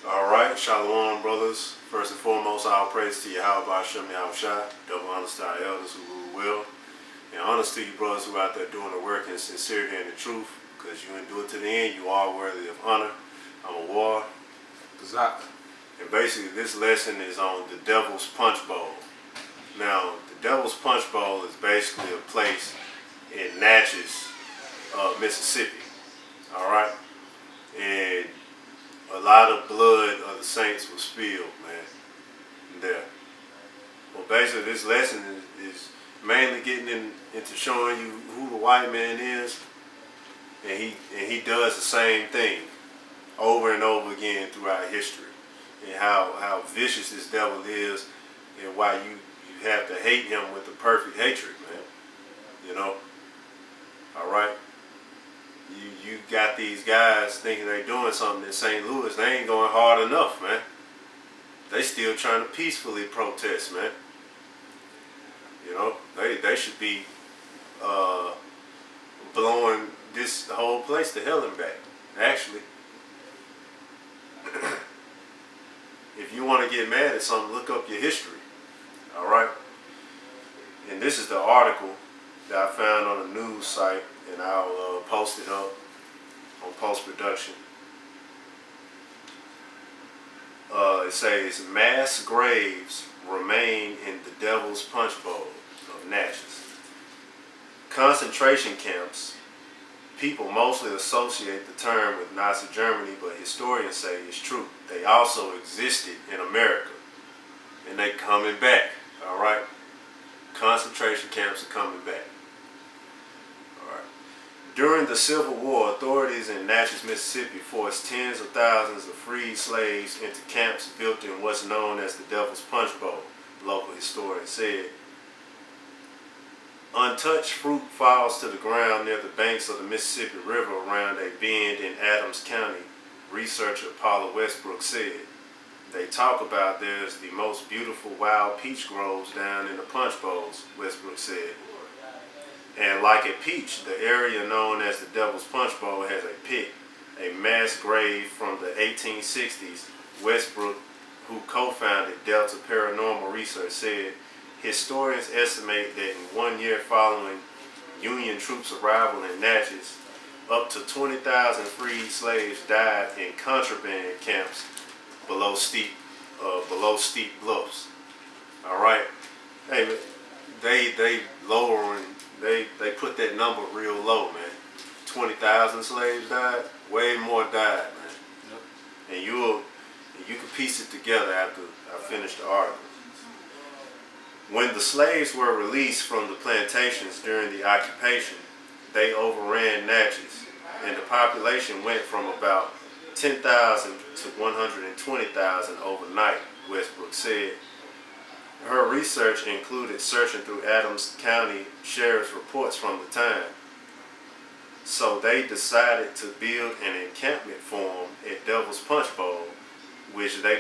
Alright, Shalom, brothers. First and foremost, all praise to Yahweh Shem Yahushai. Double honors to our elders who rule well. And honors to you, brothers who are out there doing the work in sincerity and the truth. Because you endure to the end, you are worthy of honor. I'm a war. And basically, this lesson is on the Devil's Punchbowl. Now, the Devil's Punchbowl is basically a place in Natchez, Mississippi. Alright? And a lot of blood of the saints was spilled, man, there. Well, basically, this lesson is mainly getting into showing you who the white man is, and he does the same thing over and over again throughout history, and how vicious this devil is, and why you have to hate him with the perfect hatred, man. You know, all right. You got these guys thinking they doing something in St. Louis. They ain't going hard enough, man. They still trying to peacefully protest, man. You know, they should be blowing this whole place to hell and back, actually. If you want to get mad at something, look up your history, all right? And this is the article that I found on a news site, and I'll post it up on post-production. It says, mass graves remain in the Devil's Punchbowl of Natchez. Concentration camps. People mostly associate the term with Nazi Germany, but historians say it's true. They also existed in America, and they coming back, all right? Concentration camps are coming back. During the Civil War, authorities in Natchez, Mississippi forced tens of thousands of freed slaves into camps built in what's known as the Devil's Punchbowl, local historians said. Untouched fruit falls to the ground near the banks of the Mississippi River around a bend in Adams County, researcher Paula Westbrook said. They talk about there's the most beautiful wild peach groves down in the punch bowls, Westbrook said. And like a peach, the area known as the Devil's Punchbowl has a pit, a mass grave from the 1860s. Westbrook, who co-founded Delta Paranormal Research, said historians estimate that in 1 year following Union troops' arrival in Natchez, up to 20,000 freed slaves died in contraband camps below steep bluffs. All right, hey, they lowering. They put that number real low, man. 20,000 slaves died. Way more died, man. Yep. And you can piece it together after I finish the article. When the slaves were released from the plantations during the occupation, they overran Natchez, and the population went from about 10,000 to 120,000 overnight, Westbrook said. Her research included searching through Adams County Sheriff's reports from the time. So they decided to build an encampment form at Devil's Punchbowl, which they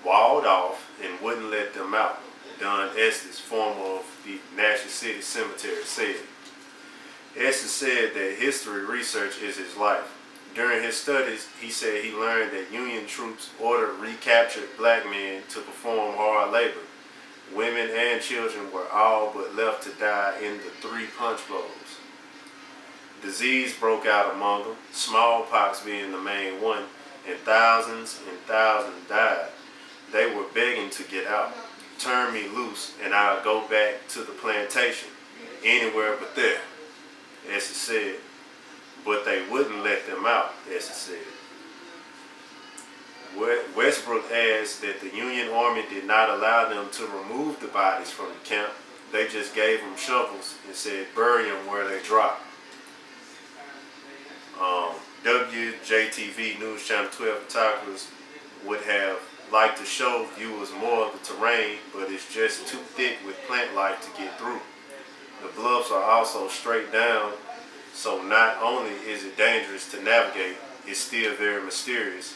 walled off and wouldn't let them out, Don Estes, former of the Natchez City Cemetery, said. Estes said that history research is his life. During his studies, he said he learned that Union troops ordered recaptured black men to perform hard labor. Women and children were all but left to die in the 3 punch bowls. Disease broke out among them, smallpox being the main one, and thousands died. They were begging to get out. Turn me loose and I'll go back to the plantation, anywhere but there, Estes said. But they wouldn't let them out, Estes said. Westbrook adds that the Union Army did not allow them to remove the bodies from the camp. They just gave them shovels and said bury them where they dropped. WJTV News Channel 12 photographers would have liked to show viewers more of the terrain, but it's just too thick with plant life to get through. The bluffs are also straight down, so not only is it dangerous to navigate, it's still very mysterious.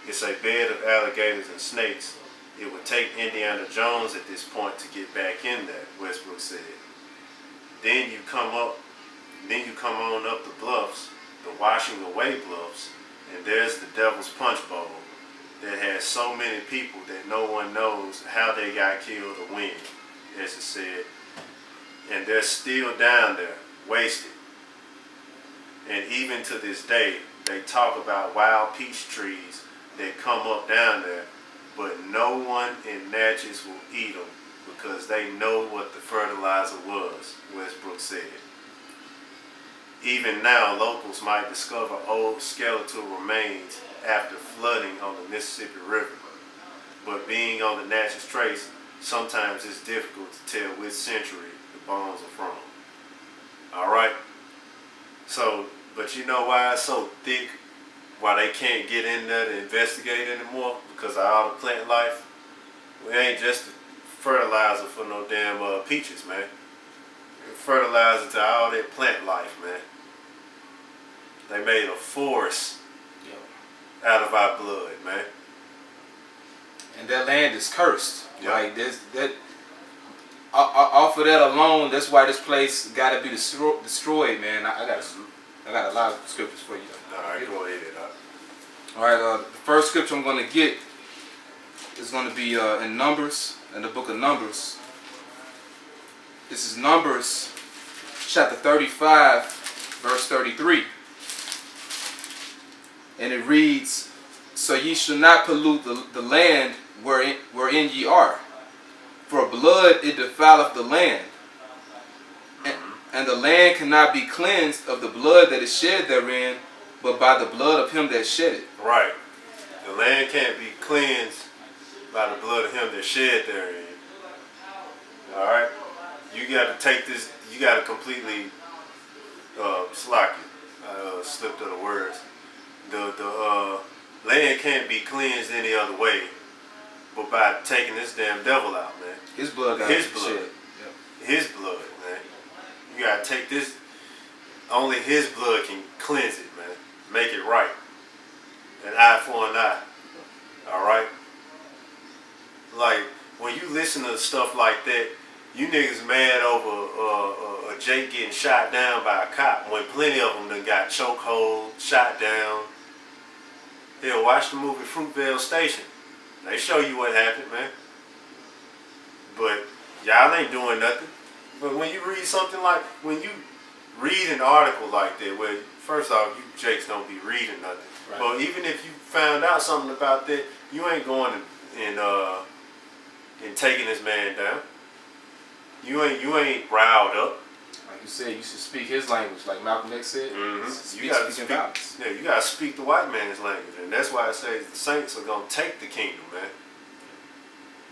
It's a bed of alligators and snakes. It would take Indiana Jones at this point to get back in there, Westbrook said. Then you come on up the bluffs, the washing away bluffs, and there's the Devil's Punchbowl. that has so many people that no one knows how they got killed or when, as it said. And they're still down there, wasted. And even to this day, they talk about wild peach trees that come up down there, but no one in Natchez will eat them because they know what the fertilizer was, Westbrook said. Even now, locals might discover old skeletal remains after flooding on the Mississippi River. But being on the Natchez Trace, sometimes it's difficult to tell which century the bones are from. Alright? So, but you know why it's so thick? Why they can't get in there to investigate anymore? Because of all the plant life? We ain't just fertilizer for no damn peaches, man. Fertilizer to all that plant life, man. They made a forest out of our blood, man. And that land is cursed. Yep. Like that. Off of that alone, that's why this place got to be destroyed, man. I got a lot of scriptures for you. All right, go ahead. All right, the first scripture I'm going to get is going to be in Numbers, in the book of Numbers. This is Numbers chapter 35, verse 33. And it reads, "So ye shall not pollute the land wherein ye are, for blood it defileth the land. And the land cannot be cleansed of the blood that is shed therein, but by the blood of him that shed it." Right. The land can't be cleansed by the blood of him that shed therein. Alright? You got to take this, you got to completely slack it. Slipped of the words. The land can't be cleansed any other way but by taking this damn devil out, man. His blood got His blood. shed. Yep. His blood, man. You got to take this, only his blood can cleanse it, man. Make it right. An eye for an eye. Alright? Like, when you listen to stuff like that, you niggas mad over a Jake getting shot down by a cop when plenty of them done got chokehold, shot down. Hell, watch the movie Fruitvale Station. They show you what happened, man. But y'all ain't doing nothing. But when you read something like, when you read an article like that, where first off, you Jakes don't be reading nothing. Right. But even if you found out something about that, you ain't going and taking this man down. You ain't riled up. Like you said, you should speak his language, like Malcolm X said. Mm-hmm. You gotta speak. Yeah, you gotta speak the white man's language, and that's why it says the saints are gonna take the kingdom, man.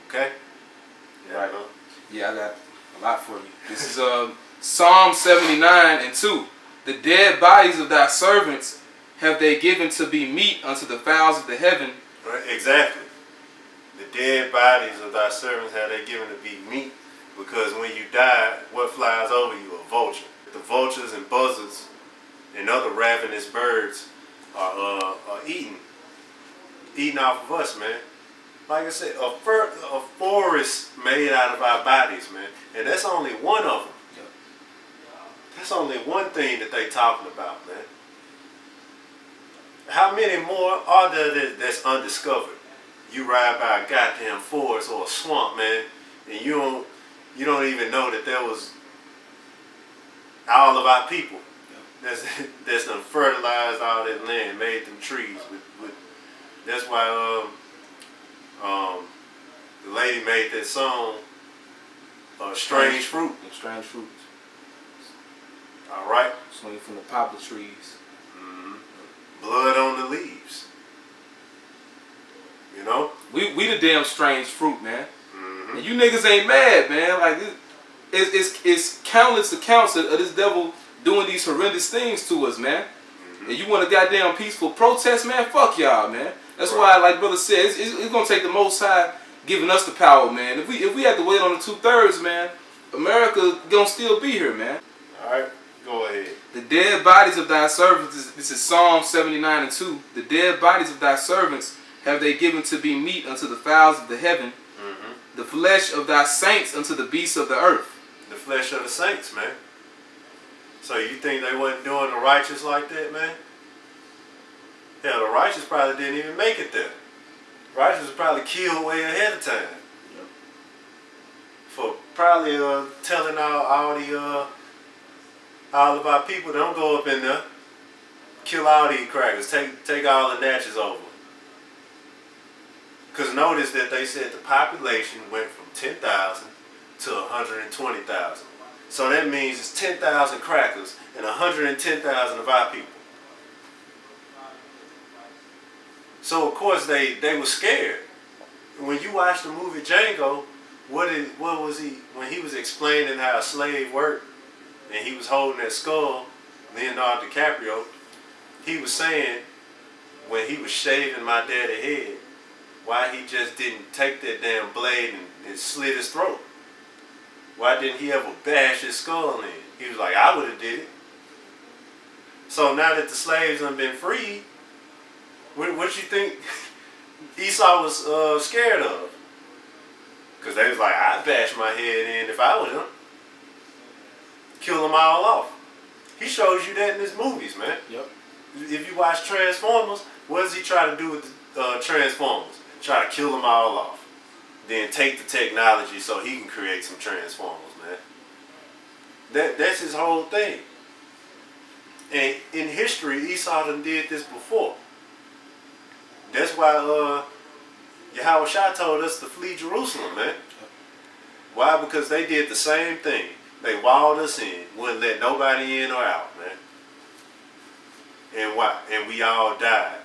Okay. Yeah, right. Yeah, I got a lot for you. This is Psalm 79:2. "The dead bodies of thy servants have they given to be meat unto the fowls of the heaven." Right, exactly. The dead bodies of thy servants have they given to be meat, because when you die, what flies over you? A vulture. The vultures and buzzards and other ravenous birds are eating off of us, man. Like I said, a forest made out of our bodies, man, and that's only one of them. Yep. That's only one thing that they talking about, man. How many more are there that's undiscovered? You ride by a goddamn forest or a swamp, man, and you don't even know that there was all of our people that's done fertilized all that land, made them trees. That's why the lady made that song, "Strange Fruit." Strange fruit. All right. Swinging from the poplar trees. Mm-hmm. Blood on the leaves. You know? We the damn strange fruit, man. Mm-hmm. And you niggas ain't mad, man. Like it's countless accounts of this devil doing these horrendous things to us, man. Mm-hmm. And you want a goddamn peaceful protest, man? Fuck y'all, man. That's why, like brother said, it's gonna take the Most High giving us the power, man. If we have to wait on the 2/3, man, America gonna still be here, man. All right, go ahead. "The dead bodies of thy servants," this is Psalm 79:2. "The dead bodies of thy servants have they given to be meat unto the fowls of the heaven, the flesh of thy saints unto the beasts of the earth." The flesh of the saints, man. So you think they wasn't doing the righteous like that, man? Hell, the righteous probably didn't even make it there. Righteous was probably killed way ahead of time. Yep. For probably telling all of our people, don't go up in there, kill all these crackers, take all the natchez over. Because notice that they said the population went from 10,000 to 120,000. So that means it's 10,000 crackers and 110,000 of our people. So of course they were scared. When you watch the movie Django, what was he, when he was explaining how a slave worked and he was holding that skull, Leonardo DiCaprio, he was saying when he was shaving my daddy's head, why he just didn't take that damn blade and slit his throat. Why didn't he ever bash his skull in? He was like, I would have did it. So now that the slaves have been freed, what you think Esau was scared of? Because they was like, I'd bash my head in if I was him. Kill them all off. He shows you that in his movies, man. Yep. If you watch Transformers, what does he try to do with the Transformers? Try to kill them all off. Then take the technology so he can create some Transformers, man. That's his whole thing. And in history, Esau done did this before. That's why Yahweh Shah told us to flee Jerusalem, man. Why? Because they did the same thing. They walled us in, wouldn't let nobody in or out, man. And why? And we all died.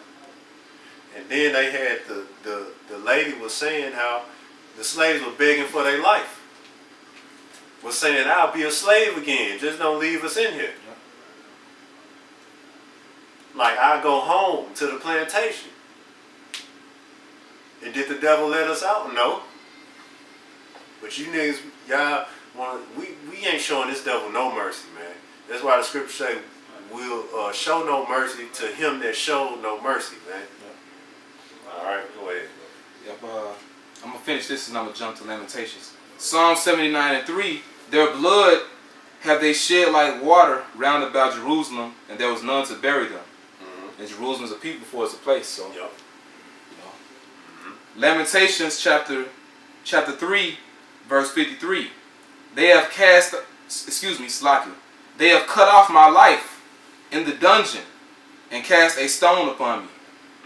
And then they had the lady was saying how the slaves were begging for their life. Was saying, I'll be a slave again, just don't leave us in here. Like, I'll go home to the plantation. And did the devil let us out? No. But you niggas, y'all, we ain't showing this devil no mercy, man. That's why the scripture say, we'll show no mercy to him that showed no mercy, man. Yep. All right, go ahead. Yep. I'm gonna finish this and I'm gonna jump to Lamentations. Psalm 79:3. Their blood have they shed like water round about Jerusalem, and there was none to bury them. Mm-hmm. And Jerusalem is a people before it's a place. So. Yep. Mm-hmm. Lamentations chapter 3, verse 53. They have cast, Slaki. They have cut off my life in the dungeon and cast a stone upon me.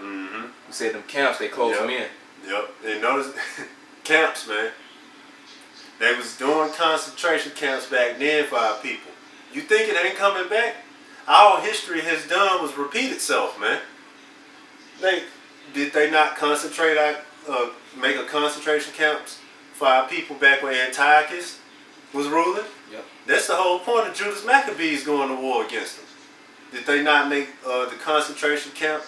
Mm-hmm. We said them camps, they closed them in. Yep. And notice camps, man. They was doing concentration camps back then for our people. You think it ain't coming back? Our history has done was repeat itself, man. Did they not concentrate make a concentration camps for our people back when Antiochus was ruling? Yep. That's the whole point of Judas Maccabees going to war against them. Did they not make the concentration camp?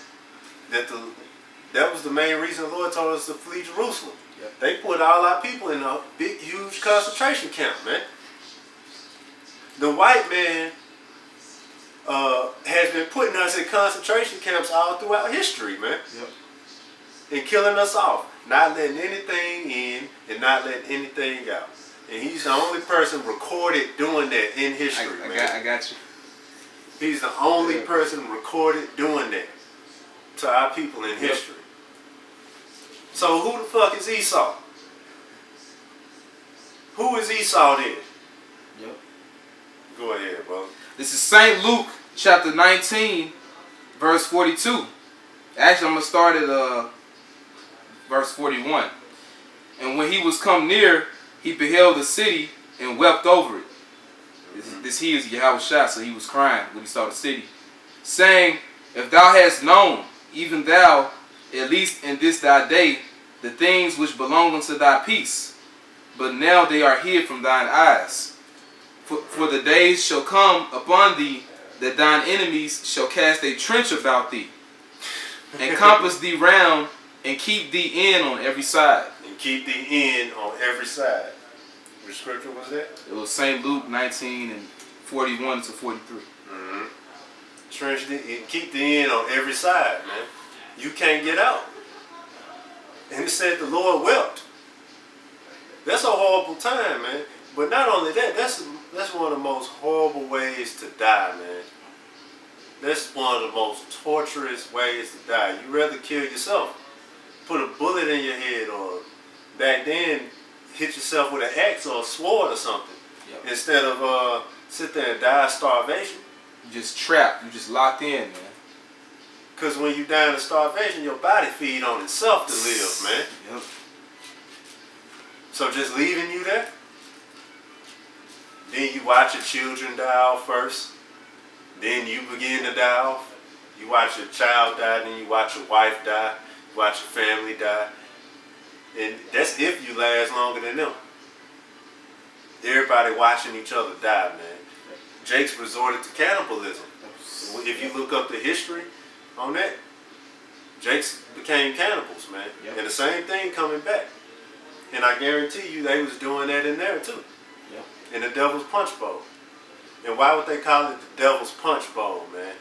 That was the main reason the Lord told us to flee Jerusalem. Yep. They put all our people in a big, huge concentration camp, man. The white man has been putting us in concentration camps all throughout history, man. Yep. And killing us off. Not letting anything in and not letting anything out. And he's the only person recorded doing that in history, man. I got you. He's the only person recorded doing that to our people in history. So who the fuck is Esau? Who is Esau then? Yep. Go ahead, bro. This is St. Luke chapter 19, verse 42. Actually, I'm going to start at verse 41. And when he was come near, he beheld the city and wept over it. This he is Yahweh Shah, so he was crying when he saw the city, saying, if thou hadst known, even thou, at least in this thy day, the things which belong unto thy peace, but now they are hid from thine eyes. For the days shall come upon thee, that thine enemies shall cast a trench about thee, and compass thee round, and keep thee in on every side. And keep thee in on every side. Which scripture was that? It was St. Luke 19 and 41 to 43. Mm-hmm. Trench thee and keep thee in on every side, man. You can't get out. And it said the Lord wept. That's a horrible time, man. But not only that, that's one of the most horrible ways to die, man. That's one of the most torturous ways to die. You rather kill yourself put a bullet in your head, or back then hit yourself with an axe or a sword or something, instead of sit there and die of starvation. You just trapped. You just locked in, man. Because when you die of starvation, your body feed on itself to live, man. Yep. So just leaving you there. Then you watch your children die off first. Then you begin to die off. You watch your child die, then you watch your wife die. You watch your family die. And that's if you last longer than them. Everybody watching each other die, man. Jake's resorted to cannibalism. If you look up the history on that, Jake's became cannibals, man. Yep. And the same thing coming back. And I guarantee you they was doing that in there too. Yep. In the Devil's Punchbowl. And why would they call it the Devil's Punchbowl, man?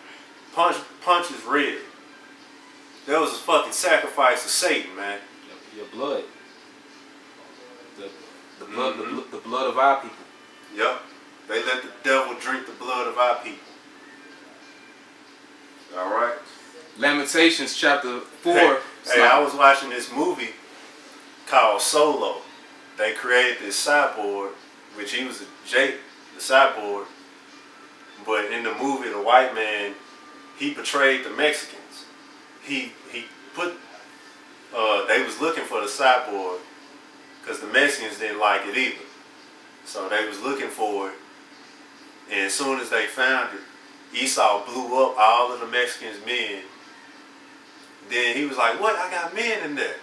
Punch is red. That was a fucking sacrifice to Satan, man. Your blood. The blood, the blood of our people. Yep. They let the devil drink the blood of our people. All right. Lamentations chapter 4. Hey, I was watching this movie called Solo. They created this cyborg, which he was Jake, the cyborg. But in the movie, the white man, he betrayed the Mexicans. He put, they was looking for the cyborg because the Mexicans didn't like it either. So they was looking for it. And as soon as they found it, Esau blew up all of the Mexicans' men. Then he was like, "What? I got men in there."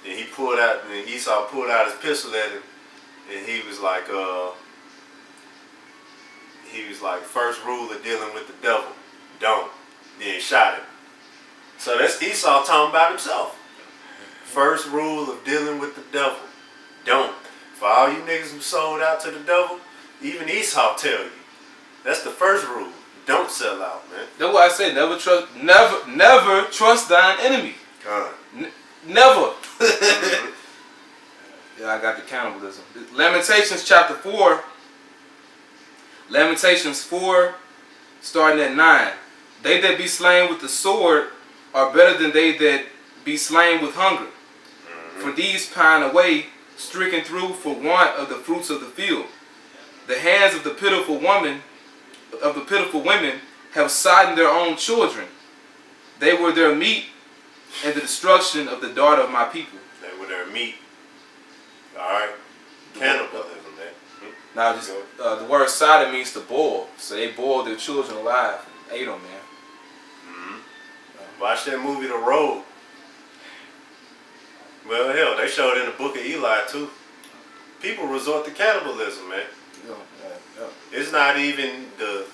And he pulled out, and Esau pulled out his pistol at him, and he was like, first rule of dealing with the devil, don't. Then shot him. So that's Esau talking about himself. First rule of dealing with the devil, don't. For all you niggas who sold out to the devil, even Esau tell you, that's the first rule. Don't sell out, man. That's why I say never trust thine enemy. Never. Yeah, I got the cannibalism. Lamentations chapter 4. Lamentations 4, starting at 9. They that be slain with the sword are better than they that be slain with hunger. For these pine away, stricken through for want of the fruits of the field. The hands of the pitiful women have sodden their own children. They were their meat and the destruction of the daughter of my people. They were their meat. Alright. Cannibalism, man. Now, just the word sodden means to boil. So they boiled their children alive and ate them, man. Watch that movie, The Road. Well, hell, they showed in the book of Eli, too. People resort to cannibalism, man. It's not even the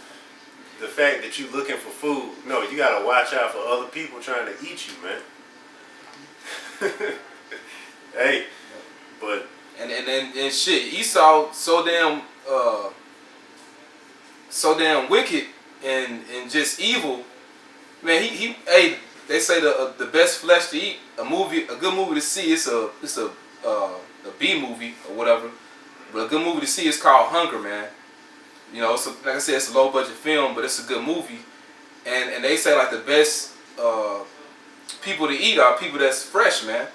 fact that you're looking for food. No, you gotta watch out for other people trying to eat you, man. Hey, but and shit, Esau so damn wicked and just evil, man. Hey, they say the best flesh to eat, a good movie to see. It's a B movie or whatever, but a good movie to see is called Hunger, man. You know, so like I said, it's a low budget film, but it's a good movie. And they say like the best people to eat are people that's fresh, man.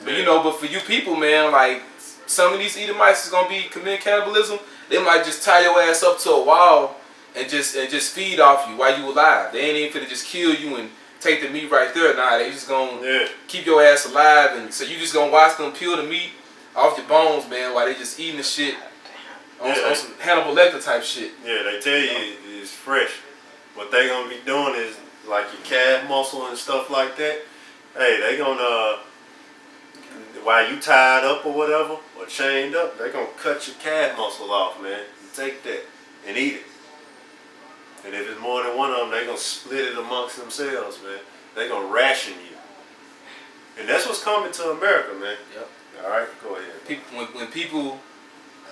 But you know, but for you people, man, like some of these Edomites is gonna be committing cannibalism. They might just tie your ass up to a wall and just feed off you while you alive. They ain't even finna just kill you and take the meat right there. Nah, they just gonna keep your ass alive, and so you just gonna watch them peel the meat off your bones, man, while they just eating the shit. On some Hannibal Lecter type shit. Yeah, they tell you it's fresh. What they gonna be doing is like your calf muscle and stuff like that. Hey, they gonna while you tied up or whatever or chained up, they gonna cut your calf muscle off, man. You take that and eat it. And if it's more than one of them, they gonna split it amongst themselves, man. They gonna ration you. And that's what's coming to America, man. Yep. All right, go ahead. When people,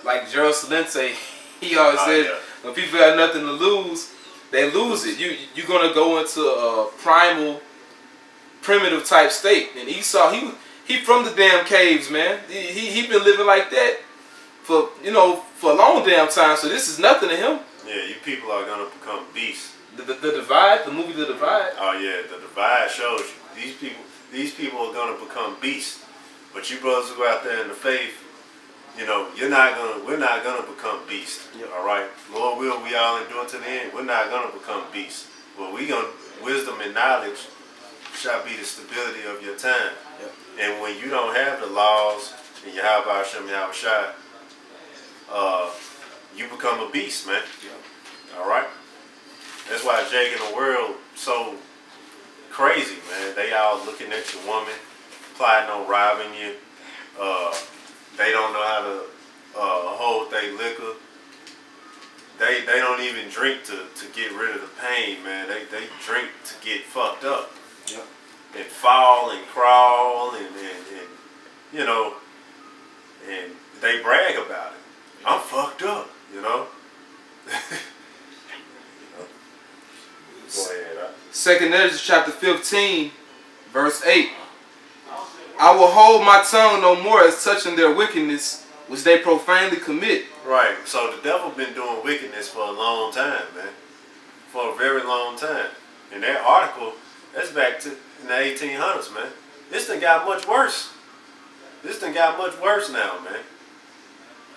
like Gerald Salente, he always said, when people have nothing to lose, they lose it. You're gonna go into a primal, primitive type state. And Esau, he from the damn caves, man. He been living like that for a long damn time. So this is nothing to him. Yeah, you people are gonna become beasts. The Divide, the movie The Divide. Oh yeah, The Divide shows you. These people are gonna become beasts. But you brothers who out there in the faith, you know, we're not gonna become beasts. Yep. All right, Lord will we all endure to the end. We're not gonna become beasts. Well, wisdom and knowledge shall be the stability of your time. Yep. And when you don't have the laws and Yahweh Hashem Yahweh Shai, you become a beast, man. Yep. All right. That's why Jake in the world so crazy, man. They all looking at your woman, plotting on robbing you. They don't know how to hold their liquor. They don't even drink to get rid of the pain, man. They drink to get fucked up. Yep. And fall and crawl and you know, and they brag about it. I'm fucked up, you know. Go ahead. 2 Ezra chapter 15, verse 8. I will hold my tongue no more as touching their wickedness, which they profanely commit. Right. So the devil been doing wickedness for a long time, man. For a very long time. And that article, that's back to in the 1800s, man. This thing got much worse. This thing got much worse now, man.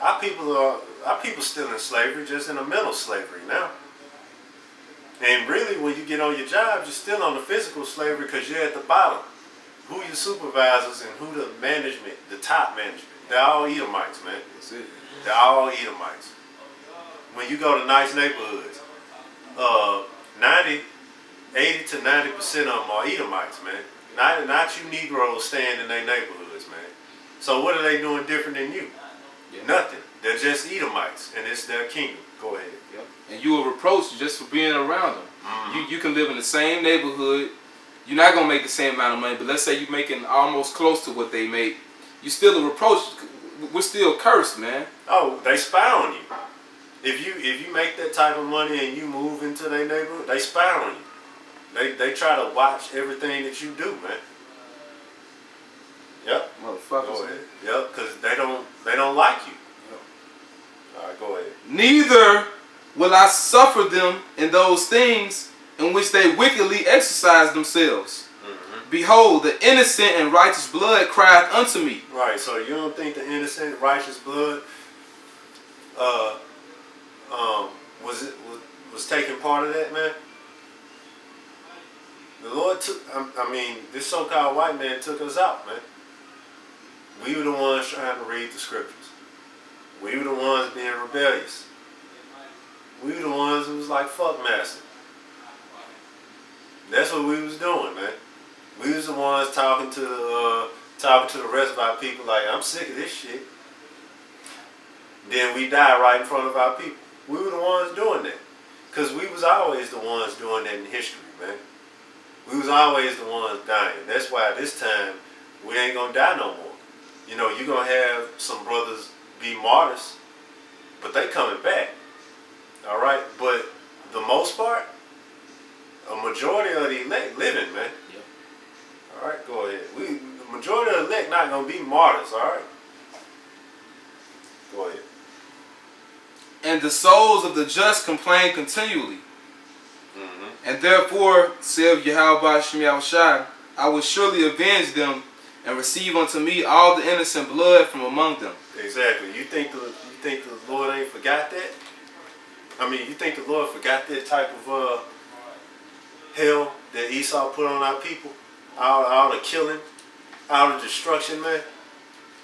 Our people still in slavery, just in a mental slavery now. And really, when you get on your job, you're still on the physical slavery because you're at the bottom. Who your supervisors and who the management, the top management. They're all Edomites, man. That's it. They're all Edomites. When you go to nice neighborhoods, 80 to 90% of them are Edomites, man. Not you Negroes staying in their neighborhoods, man. So what are they doing different than you? Yeah. Nothing. They're just Edomites, and it's their kingdom. Go ahead. Yep. And you are reproached just for being around them. Mm-hmm. You can live in the same neighborhood. You're not going to make the same amount of money, but let's say you're making almost close to what they make. You still a reproach. We're still cursed, man. Oh, they spy on you. If you make that type of money and you move into their neighborhood, they spy on you. They try to watch everything that you do, man. Yep. Motherfuckers. Go ahead. Yep, because they don't like you. Yep. All right, go ahead. Neither will I suffer them in those things in which they wickedly exercise themselves. Mm-hmm. Behold, the innocent and righteous blood crieth unto me. Right, so you don't think the innocent, righteous blood was taking part of that, man? The Lord took, this so-called white man took us out, man. We were the ones trying to read the scriptures. We were the ones being rebellious. We were the ones who was like, fuck master. That's what we was doing, man. We was the ones talking to the rest of our people like, I'm sick of this shit. Then we die right in front of our people. We were the ones doing that. Because we was always the ones doing that in history, man. We was always the ones dying. That's why this time we ain't gonna die no more. You know, you're gonna have some brothers be martyrs, but they coming back. All right, but the most part, a majority of the elect living, man. Yep. All right, go ahead. The majority of the elect not gonna be martyrs. All right, go ahead. And the souls of the just complain continually. Mm-hmm. And therefore, saith Yahweh Hashem Yahweh Shai, I will surely avenge them and receive unto me all the innocent blood from among them. Exactly. You think the Lord ain't forgot that? You think the Lord forgot that type of hell that Esau put on our people? All the killing, all the destruction, man.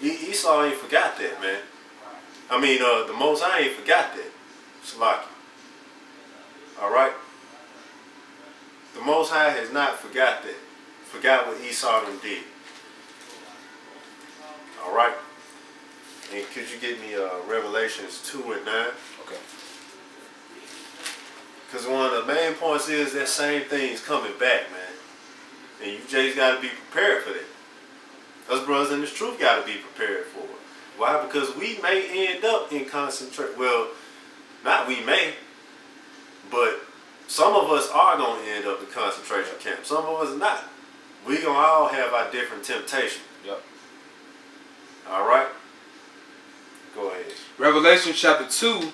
Esau ain't forgot that, man. The Most High ain't forgot that. Shalaki. All right? The Most High has not forgot that. Forgot what Esau done did. All right? And could you get me Revelations 2:9? Okay. Because one of the main points is that same thing's coming back, man. And you just got to be prepared for that. Us brothers in this truth got to be prepared for it. Why? Because we may end up in concentration. Well, not we may, but some of us are going to end up in concentration camps. Some of us not. We going to all have our different temptations. Yep. All right? Go ahead. Revelation chapter 2,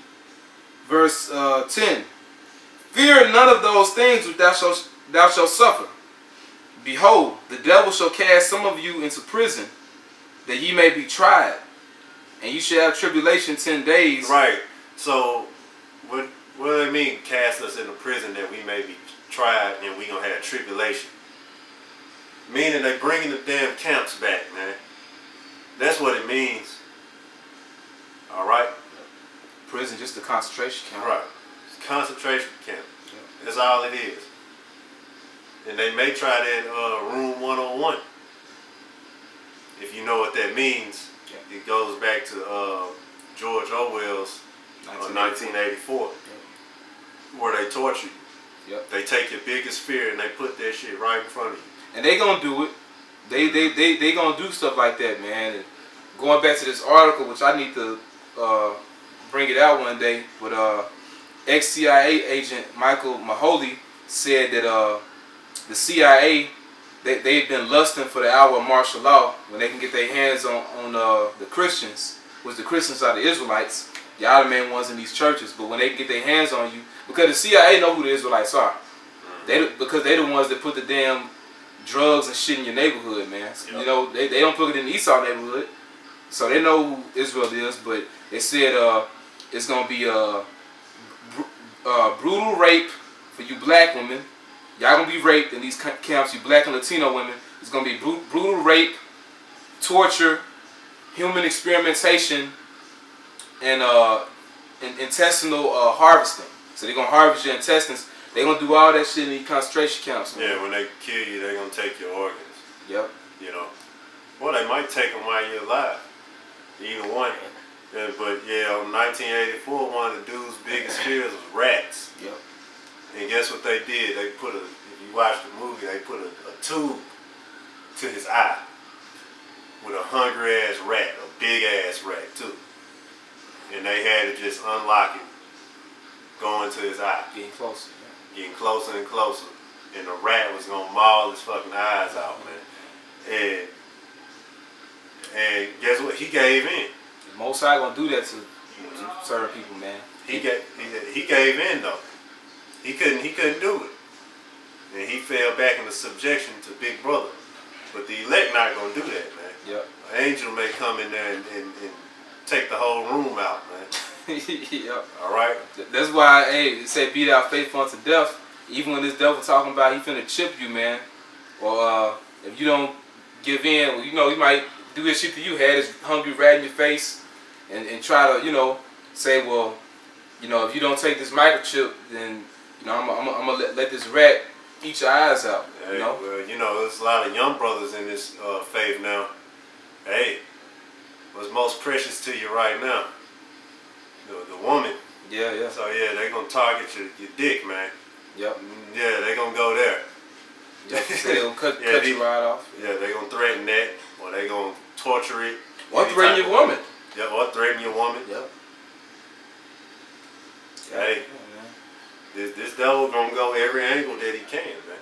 verse 10. Fear none of those things which thou shalt suffer. Behold, the devil shall cast some of you into prison, that ye may be tried, and you shall have tribulation 10 days. Right. So, what do they mean, cast us into prison that we may be tried and we gonna have tribulation? Meaning they bringing the damn camps back, man. That's what it means. All right. Prison, just a concentration camp. Right. It's a concentration camp. Yep. That's all it is. And they may try that room 101. If you know what that means, Yep. it goes back to George Orwell's 1984, where they torture you. Yep. They take your biggest fear and they put that shit right in front of you. And they gonna do it. They gonna do stuff like that, man. And going back to this article, which I need to bring it out one day, but ex-CIA agent Michael Mahoney said that the CIA, they've been lusting for the hour of martial law when they can get their hands on the Christians, which the Christians are the Israelites, the outer man ones in these churches. But when they can get their hands on you, because the CIA know who the Israelites are, because they the ones that put the damn drugs and shit in your neighborhood, man. Yep. You know, they don't put it in the Esau neighborhood, so they know who Israel is. But they said it's gonna be brutal rape for you black women. Y'all gonna be raped in these camps, you black and Latino women. It's gonna be brutal rape, torture, human experimentation, and intestinal harvesting. So they're gonna harvest your intestines. They're gonna do all that shit in these concentration camps. Man. Yeah, when they kill you, they're gonna take your organs. Yep. You know, well, they might take them while you're alive. Either one. Yeah, but yeah, in 1984, one of the dude's biggest fears was rats. Yep. And guess what they did? They put if you watch the movie, they put a tube to his eye with a hungry ass rat, a big ass rat too. And they had to just unlock it, go into his eye. Getting closer. Getting closer and closer. And the rat was gonna maul his fucking eyes out, man. And guess what? He gave in. The Most High gonna do that to certain people, man. He gave in though. He couldn't do it. And he fell back into subjection to Big Brother. But the elect not gonna do that, man. Yep. An angel may come in there and take the whole room out, man. Yep. Alright? That's why, it say be thou faithful unto death. Even when this devil talking about he finna chip you, man. Or if you don't give in, well, you know, he might do this shit to you, had his hungry rat in your face and try to, you know, say, well, you know, if you don't take this microchip, then, you know, I'm gonna let this rat eat your eyes out. Hey, you know? well, you know, there's a lot of young brothers in this faith now. Hey, what's most precious to you right now? The woman. Yeah, yeah. So yeah, they gonna target your dick, man. Yep. Yeah, they gonna go there. Yep. So they gonna cut you right off. Yeah, they gonna threaten that, or they gonna torture it. Or threaten your woman. Yeah, or threaten your woman. Yep. Hey, this devil gonna go every angle that he can, man.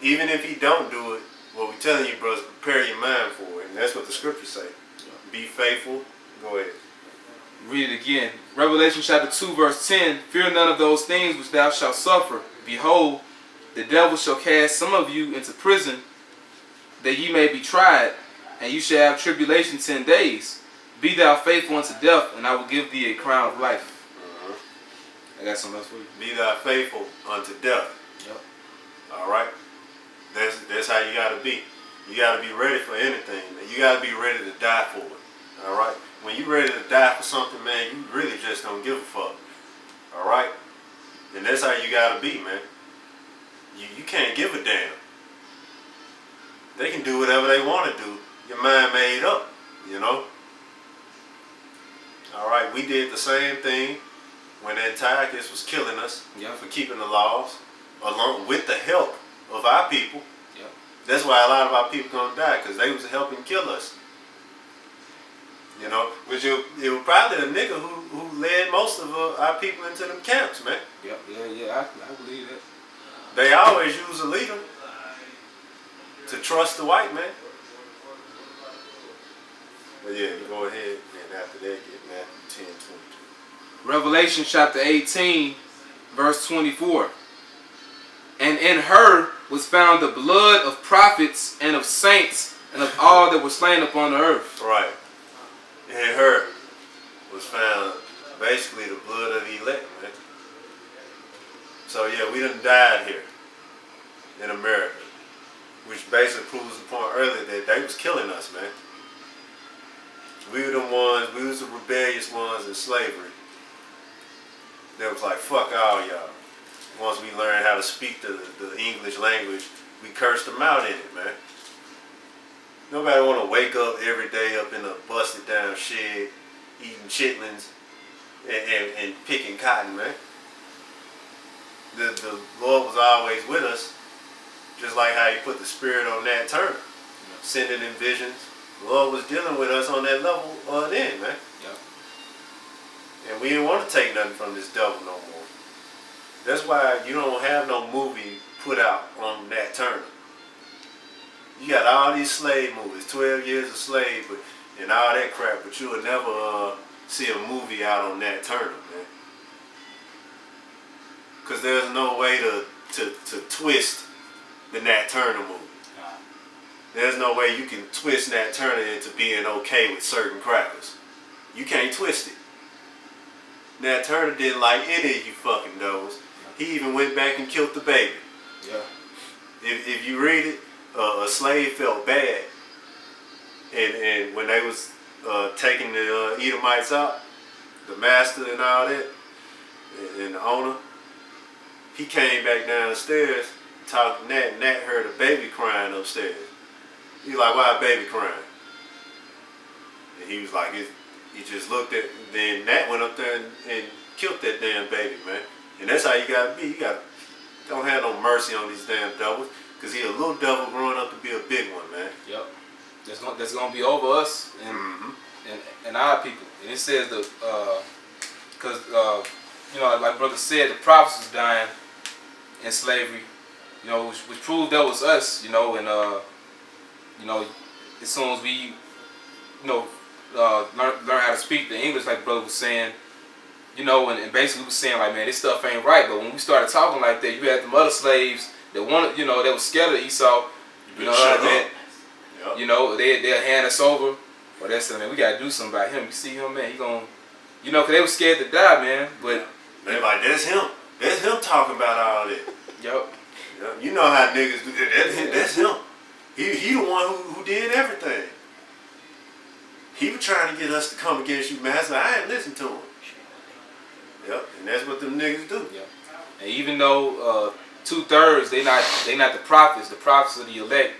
Even if he don't do it, what we telling you, brothers, prepare your mind for it, and that's what the scriptures say. Be faithful. Go ahead. Read it again. Revelation chapter 2, verse 10. Fear none of those things which thou shalt suffer. Behold, the devil shall cast some of you into prison, that ye may be tried, and you shall have tribulation 10 days. Be thou faithful unto death, and I will give thee a crown of life. I got something else for you. Be thou faithful unto death. Yep. Alright? That's how you gotta be. You gotta be ready for anything. You gotta be ready to die for it. Alright? When you ready to die for something, man, you really just don't give a fuck. Alright? And that's how you gotta be, man. You can't give a damn. They can do whatever they want to do. Your mind made up, you know? Alright, we did the same thing when Antiochus was killing us for keeping the laws, along with the help of our people. Yep. That's why a lot of our people gonna die, because they was helping kill us. You know, which it was probably the nigga who led most of our people into them camps, man. Yep. Yeah, I believe that. They always use a leader to trust the white man. But yeah, go ahead, and after that, get Matthew 10:22. Revelation chapter 18, verse 24. And in her was found the blood of prophets and of saints and of all that were slain upon the earth. Right. In her was found basically the blood of the elect, man. So yeah, we done died here in America, which basically proves the point earlier that they was killing us, man. We were the ones, we was the rebellious ones in slavery. That was like, fuck all y'all. Once we learned how to speak the English language, we cursed them out in it, man. Nobody want to wake up every day up in a busted down shed, eating chitlins and picking cotton, man. The Lord was always with us, just like how He put the Spirit on Nat Turner, sending in visions. The Lord was dealing with us on that level then, man. Yep. And we didn't want to take nothing from this devil no more. That's why you don't have no movie put out on Nat Turner. You got all these slave movies, 12 Years a Slave, and all that crap, but you will never see a movie out on Nat Turner, man. Because there's no way to twist the Nat Turner movie. There's no way you can twist Nat Turner into being okay with certain crackers. You can't twist it. Nat Turner didn't like any of you fucking those. He even went back and killed the baby. Yeah. If you read it, a slave felt bad, and when they was taking the Edomites out, the master and all that, and the owner, he came back downstairs talking to Nat. Nat heard a baby crying upstairs. He like, why a baby crying? And he was like, he just looked at. Then Nat went up there and killed that damn baby, man. And that's how you gotta be. You don't have no mercy on these damn devils. Because he a little devil growing up to be a big one, man. Yep. That's gonna be over us and our people. And it says because you know, like brother said, the prophets was dying in slavery. You know, which proved that was us. You know, and you know, as soon as we, you know, learn how to speak the English, like brother was saying. You know, and basically was saying like, man, this stuff ain't right. But when we started talking like that, you had the other slaves that wanted, you know, that was scared of Esau. You know what I mean? Yep. You know, they'll hand us over. But they said, man, we gotta do something about him. You see him, man, he gonna, you know, cause they were scared to die, man. But they like, that's him. That's him talking about all that. Yep. Yep. You know how niggas do that. That's him. He the one who did everything. He was trying to get us to come against you, master. I ain't listen to him. Yep, and that's what them niggas do. Yep. And even though 2/3 they not the prophets of the elect,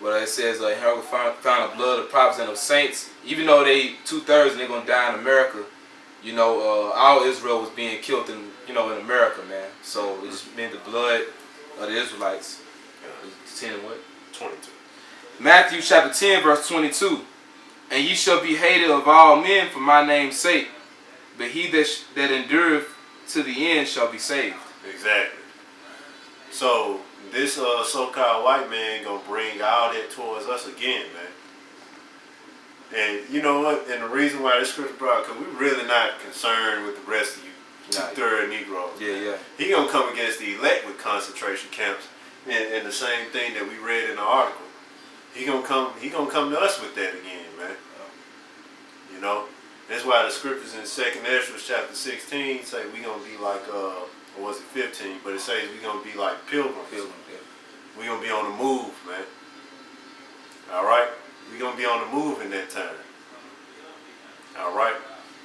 but it says Harold found the blood of prophets and of saints. Even though they 2/3 and they're gonna die in America, you know, all Israel was being killed in in America, man. So it just meant the blood of the Israelites. 10 and what? 22. Matthew chapter 10 verse 22. And ye shall be hated of all men for my name's sake. But he that endureth to the end shall be saved. Exactly. So this so-called white man gonna bring all that towards us again, man. And you know what? And the reason why this scripture brought, because we're really not concerned with the rest of you 2/3 Negroes. Yeah. He gonna come against the elect with concentration camps, and the same thing that we read in the article. He gonna come to us with that again, man. You know. That's why the scriptures in 2nd Ezra chapter 16 say we gonna be like, or was it 15? But it says we gonna be like pilgrims. We gonna be on the move, man. All right, we gonna be on the move in that time. All right,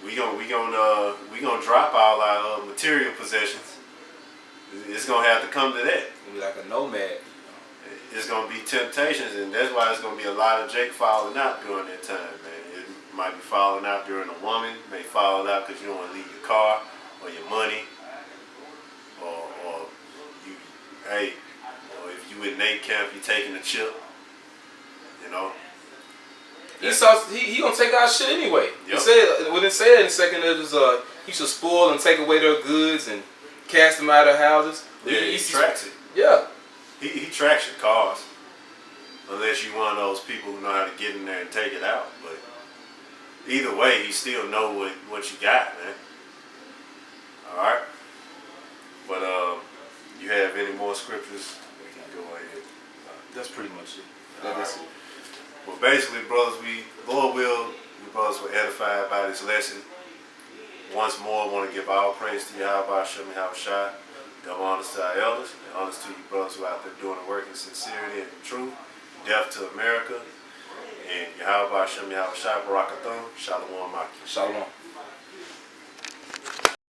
we gonna drop all our material possessions. It's gonna have to come to that. We'll be like a nomad. It's gonna be temptations, and that's why it's gonna be a lot of Jake falling out during that time, man. Might be falling out during a woman, may fall out because you don't want to leave your car or your money, or you, hey, or if you in Nate camp, you taking a chip, you know. Esau, he gonna take our shit anyway. Yep. It said when it said in 2nd Ezra, he should spoil and take away their goods and cast them out of their houses. Yeah, he tracks it. Yeah. He tracks your cars, unless you one of those people who know how to get in there and take it out, but. Either way, he still know what you got, man. All right, but You have any more scriptures? We can go ahead. That's pretty much it. That's it. Well, basically, brothers, Lord will, you brothers were edified by this lesson. Once more, I want to give all praise to Yahweh Shem Shai. Give honors to our elders, and honors to you brothers who are out there doing the work in sincerity and truth. Death to America. And Yahweh Shem Shai Barakathon. Shalom Maki. Shalom.